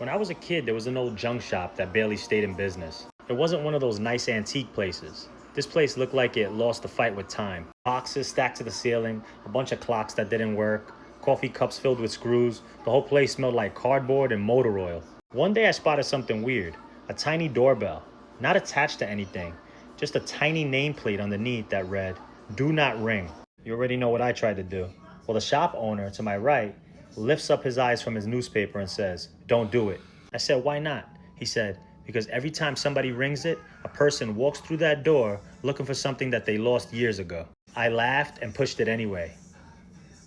When I was a kid, there was an old junk shop that barely stayed in business. It wasn't one of those nice antique places. This place looked like it lost the fight with time. Boxes stacked to the ceiling, a bunch of clocks that didn't work, coffee cups filled with screws. The whole place smelled like cardboard and motor oil. One day I spotted something weird, a tiny doorbell, not attached to anything, just a tiny nameplate underneath that read, "Do not ring." You already know what I tried to do. Well, the shop owner to my right lifts up his eyes from his newspaper and says, "Don't do it." I said, "Why not?" He said, "Because every time somebody rings it, a person walks through that door looking for something that they lost years ago." I laughed and pushed it anyway.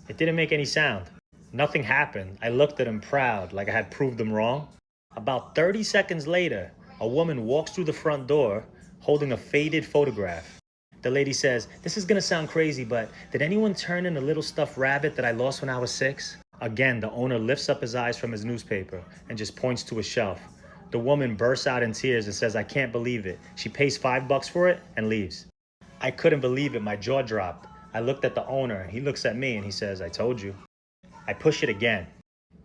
It didn't make any sound. Nothing happened. I looked at him proud, like I had proved him wrong. About 30 seconds later, a woman walks through the front door holding a faded photograph. The lady says, "This is gonna sound crazy, but did anyone turn in a little stuffed rabbit that I lost when I was 6? Again, the owner lifts up his eyes from his newspaper and just points to a shelf. The woman bursts out in tears and says, "I can't believe it." She pays $5 for it and leaves. I couldn't believe it. My jaw dropped. I looked at the owner and he looks at me and he says, "I told you." I push it again.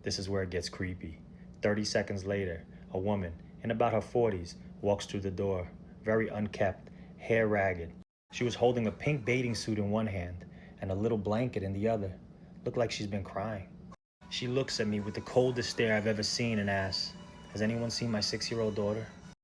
This is where it gets creepy. 30 seconds later, a woman in about her 40s walks through the door, very unkempt, hair ragged. She was holding a pink bathing suit in one hand and a little blanket in the other. Looked like she's been crying. She looks at me with the coldest stare I've ever seen and asks, "Has anyone seen my 6-year-old daughter?"